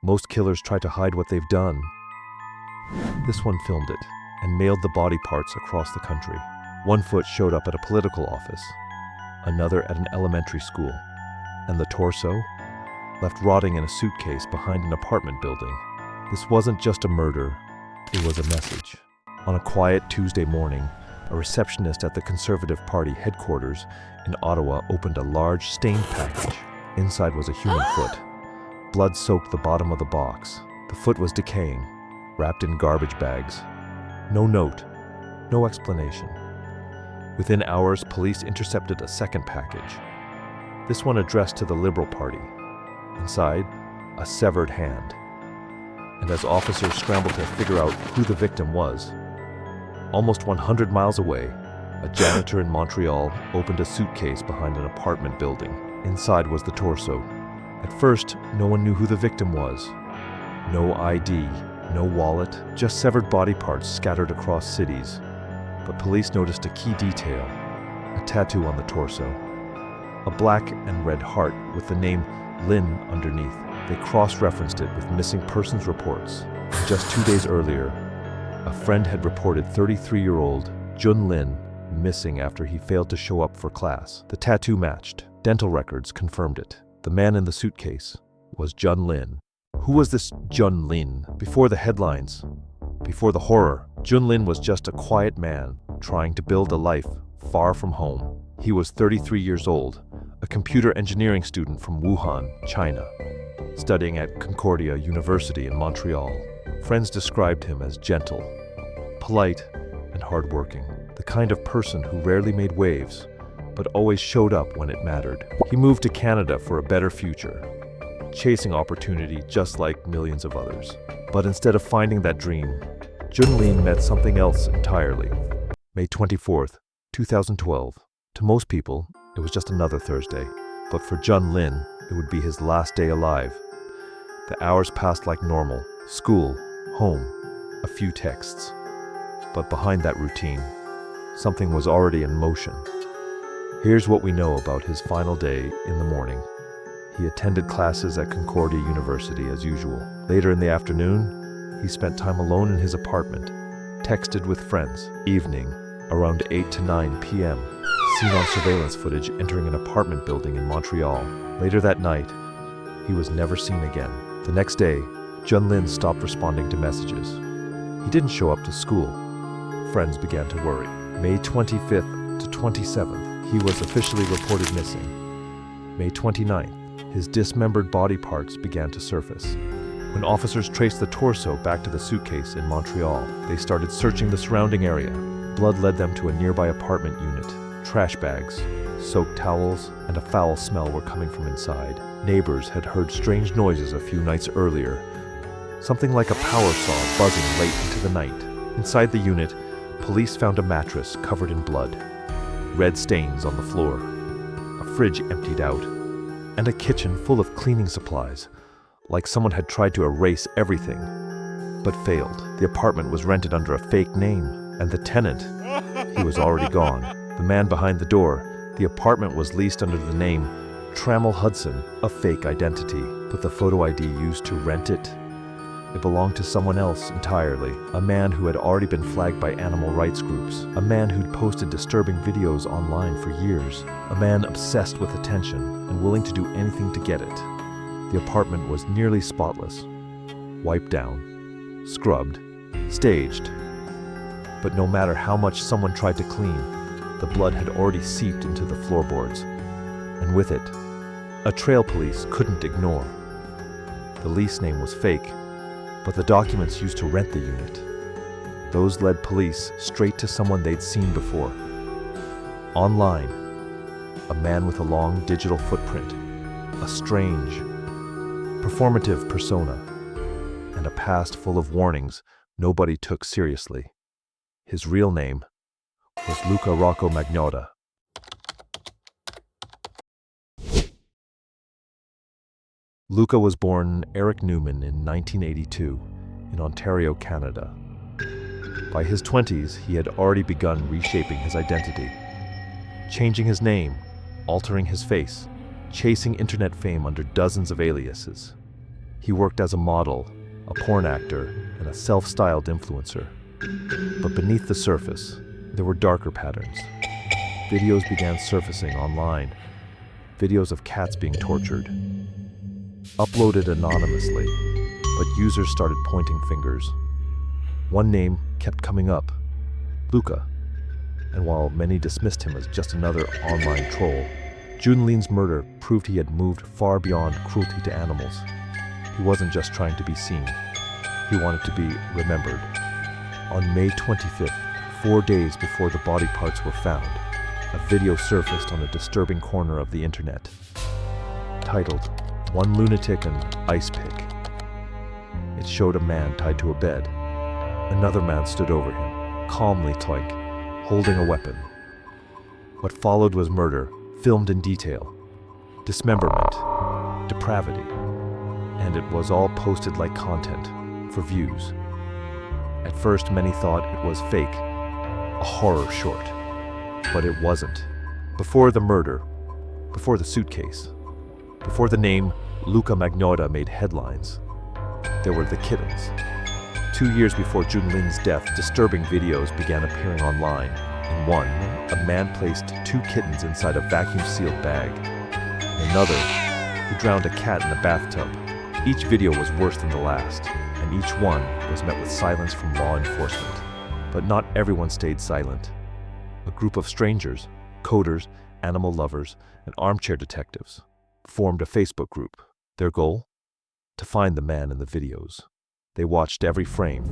Most killers try to hide what they've done. This one filmed it and mailed the body parts across the country. One foot showed up at a political office, another at an elementary school, and the torso left rotting in a suitcase behind an apartment building. This wasn't just a murder, it was a message. On a quiet Tuesday morning, a receptionist at the Conservative Party headquarters in Ottawa opened a large stained package. Inside was a human foot. Blood soaked the bottom of the box. The foot was decaying, wrapped in garbage bags. No note, no explanation. Within hours, police intercepted a second package. This one addressed to the Liberal Party. Inside, a severed hand. And as officers scrambled to figure out who the victim was, almost 100 miles away, a janitor in Montreal opened a suitcase behind an apartment building. Inside was the torso. At first, no one knew who the victim was. No ID, no wallet, just severed body parts scattered across cities. But police noticed a key detail, a tattoo on the torso. A black and red heart with the name Lin underneath. They cross-referenced it with missing persons reports. Just 2 days earlier, a friend had reported 33-year-old Jun Lin missing after he failed to show up for class. The tattoo matched. Dental records confirmed it. The man in the suitcase was Jun Lin. Who was this Jun Lin? Before the headlines, before the horror, Jun Lin was just a quiet man trying to build a life far from home. He was 33 years old, a computer engineering student from Wuhan, China, studying at Concordia University in Montreal. Friends described him as gentle, polite, and hardworking, the kind of person who rarely made waves, but always showed up when it mattered. He moved to Canada for a better future, chasing opportunity just like millions of others. But instead of finding that dream, Jun Lin met something else entirely. May 24th, 2012. To most people, it was just another Thursday, but for Jun Lin, it would be his last day alive. The hours passed like normal. School, home, a few texts. But behind that routine, something was already in motion. Here's what we know about his final day in the morning. He attended classes at Concordia University as usual. Later in the afternoon, he spent time alone in his apartment, texted with friends. Evening, around 8 to 9 p.m., seen on surveillance footage entering an apartment building in Montreal. Later that night, he was never seen again. The next day, Jun Lin stopped responding to messages. He didn't show up to school. Friends began to worry. May 25th to 27th, he was officially reported missing. May 29th, his dismembered body parts began to surface. When officers traced the torso back to the suitcase in Montreal, they started searching the surrounding area. Blood led them to a nearby apartment unit. Trash bags, soaked towels, and a foul smell were coming from inside. Neighbors had heard strange noises a few nights earlier, something like a power saw buzzing late into the night. Inside the unit, police found a mattress covered in blood, red stains on the floor, a fridge emptied out, and a kitchen full of cleaning supplies, like someone had tried to erase everything, but failed. The apartment was rented under a fake name, and the tenant, he was already gone. The man behind the door, the apartment was leased under the name Trammell Hudson, a fake identity, but the photo ID used to rent it, it belonged to someone else entirely, a man who had already been flagged by animal rights groups, a man who'd posted disturbing videos online for years, a man obsessed with attention and willing to do anything to get it. The apartment was nearly spotless, wiped down, scrubbed, staged. But no matter how much someone tried to clean, the blood had already seeped into the floorboards, and with it, a trail police couldn't ignore. The lease name was fake, but the documents used to rent the unit. Those led police straight to someone they'd seen before. Online, a man with a long digital footprint, a strange, performative persona, and a past full of warnings nobody took seriously. His real name was Luka Magnotta. Luka was born Eric Newman in 1982 in Ontario, Canada. By his 20s, he had already begun reshaping his identity, changing his name, altering his face, chasing internet fame under dozens of aliases. He worked as a model, a porn actor, and a self-styled influencer. But beneath the surface, there were darker patterns. Videos began surfacing online. Videos of cats being tortured. Uploaded anonymously, but users started pointing fingers. One name kept coming up, Luka. And while many dismissed him as just another online troll, Jun Lin's murder proved he had moved far beyond cruelty to animals. He wasn't just trying to be seen. He wanted to be remembered. On May 25th, 4 days before the body parts were found, a video surfaced on a disturbing corner of the internet, titled, "One Lunatic and Ice Pick." It showed a man tied to a bed. Another man stood over him, calmly holding a weapon. What followed was murder, filmed in detail, dismemberment, depravity, and it was all posted like content for views. At first, many thought it was fake, a horror short, but it wasn't. Before the murder, before the suitcase, before the name Luka Magnotta made headlines, there were the kittens. 2 years before Jun Lin's death, disturbing videos began appearing online. In one, a man placed 2 kittens inside a vacuum-sealed bag. In another, he drowned a cat in a bathtub. Each video was worse than the last, and each one was met with silence from law enforcement. But not everyone stayed silent. A group of strangers, coders, animal lovers, and armchair detectives formed a Facebook group. Their goal? To find the man in the videos. They watched every frame,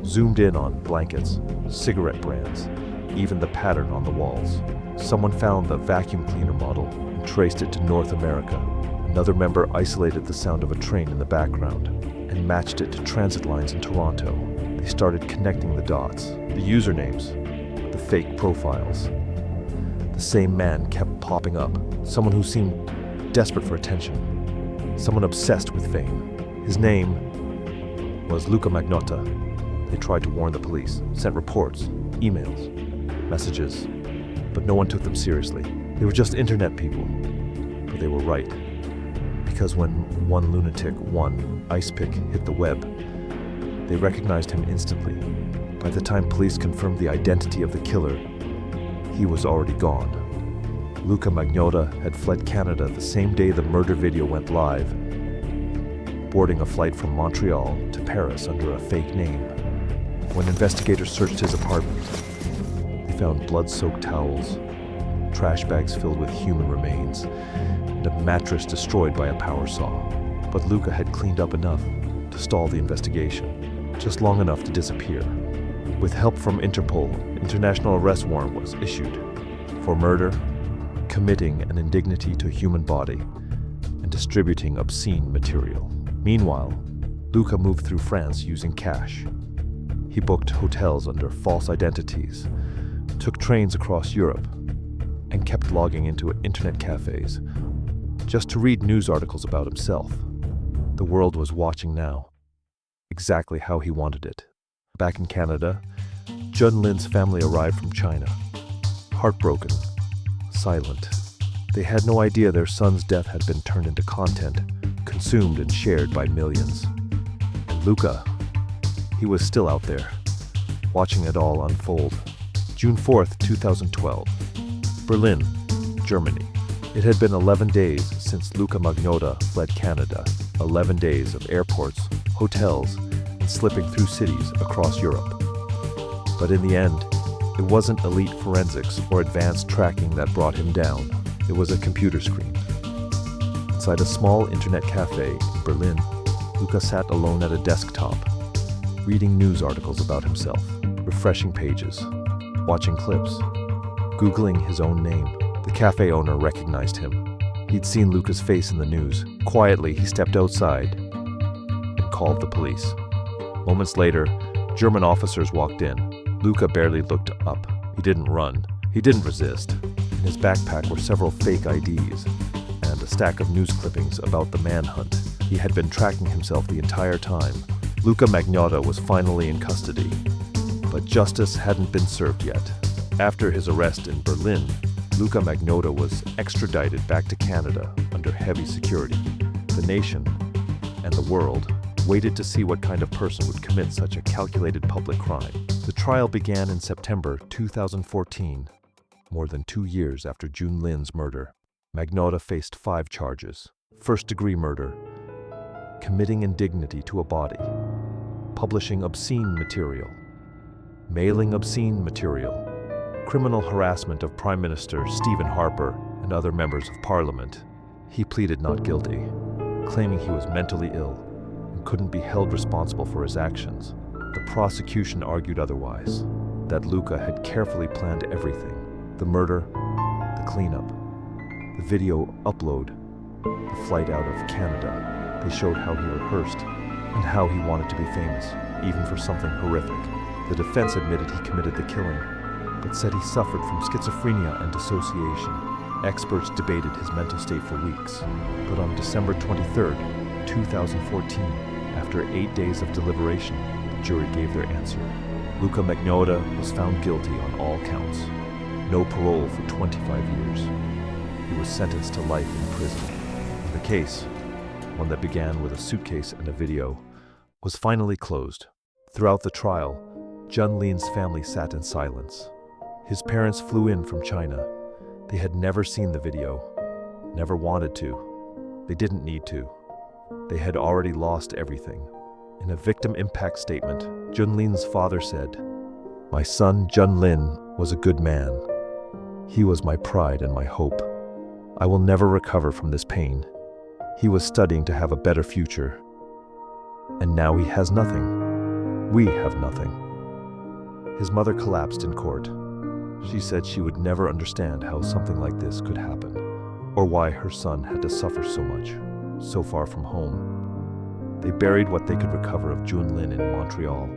zoomed in on blankets, cigarette brands, even the pattern on the walls. Someone found the vacuum cleaner model and traced it to North America. Another member isolated the sound of a train in the background and matched it to transit lines in Toronto. They started connecting the dots, the usernames, the fake profiles. The same man kept popping up, someone who seemed desperate for attention, someone obsessed with fame. His name was Luka Magnotta. They tried to warn the police, sent reports, emails, messages, but no one took them seriously. They were just internet people. But they were right. Because when one lunatic, one ice pick hit the web, they recognized him instantly. By the time police confirmed the identity of the killer, he was already gone. Luka Magnotta had fled Canada the same day the murder video went live, boarding a flight from Montreal to Paris under a fake name. When investigators searched his apartment, they found blood-soaked towels, trash bags filled with human remains, and a mattress destroyed by a power saw. But Luka had cleaned up enough to stall the investigation, just long enough to disappear. With help from Interpol, an international arrest warrant was issued for murder, committing an indignity to a human body, and distributing obscene material. Meanwhile, Luka moved through France using cash. He booked hotels under false identities, took trains across Europe, and kept logging into internet cafes just to read news articles about himself. The world was watching now, exactly how he wanted it. Back in Canada, Jun Lin's family arrived from China, heartbroken, silent. They had no idea their son's death had been turned into content, consumed and shared by millions. And Luka, he was still out there, watching it all unfold. June 4th, 2012. Berlin, Germany. It had been 11 days since Luka Magnotta fled Canada. 11 days of airports, hotels, and slipping through cities across Europe. But in the end, it wasn't elite forensics or advanced tracking that brought him down. It was a computer screen. Inside a small internet cafe in Berlin, Luka sat alone at a desktop, reading news articles about himself, refreshing pages, watching clips, Googling his own name. The cafe owner recognized him. He'd seen Luka's face in the news. Quietly, he stepped outside and called the police. Moments later, German officers walked in. Luka barely looked up. He didn't run. He didn't resist. In his backpack were several fake IDs and a stack of news clippings about the manhunt. He had been tracking himself the entire time. Luka Magnotta was finally in custody, but justice hadn't been served yet. After his arrest in Berlin, Luka Magnotta was extradited back to Canada under heavy security. The nation and the world waited to see what kind of person would commit such a calculated public crime. The trial began in September 2014, more than 2 years after Jun Lin's murder. Magnotta faced 5 charges: first-degree murder, committing indignity to a body, publishing obscene material, mailing obscene material, criminal harassment of Prime Minister Stephen Harper and other members of Parliament. He pleaded not guilty, claiming he was mentally ill and couldn't be held responsible for his actions. The prosecution argued otherwise, that Luka had carefully planned everything: the murder, the cleanup, the video upload, the flight out of Canada. They showed how he rehearsed and how he wanted to be famous, even for something horrific. The defense admitted he committed the killing, but said he suffered from schizophrenia and dissociation. Experts debated his mental state for weeks, but on December 23, 2014, after 8 days of deliberation, the jury gave their answer. Luka Magnotta was found guilty on all counts. No parole for 25 years. He was sentenced to life in prison. The case, one that began with a suitcase and a video, was finally closed. Throughout the trial, Jun Lin's family sat in silence. His parents flew in from China. They had never seen the video, never wanted to. They didn't need to. They had already lost everything. In a victim impact statement, Jun Lin's father said, "My son Jun Lin was a good man. He was my pride and my hope. I will never recover from this pain. He was studying to have a better future. And now he has nothing. We have nothing." His mother collapsed in court. She said she would never understand how something like this could happen, or why her son had to suffer so much, so far from home. They buried what they could recover of Jun Lin in Montreal,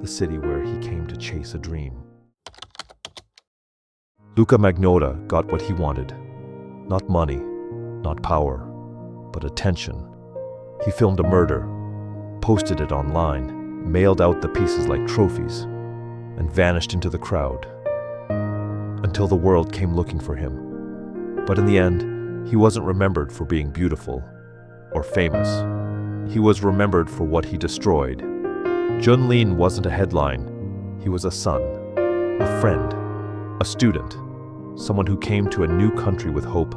the city where he came to chase a dream. Luka Magnotta got what he wanted. Not money, not power, but attention. He filmed a murder, posted it online, mailed out the pieces like trophies, and vanished into the crowd, until the world came looking for him. But in the end, he wasn't remembered for being beautiful or famous. He was remembered for what he destroyed. Jun Lin wasn't a headline. He was a son, a friend, a student, someone who came to a new country with hope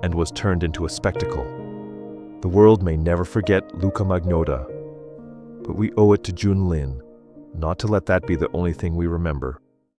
and was turned into a spectacle. The world may never forget Luka Magnotta, but we owe it to Jun Lin not to let that be the only thing we remember.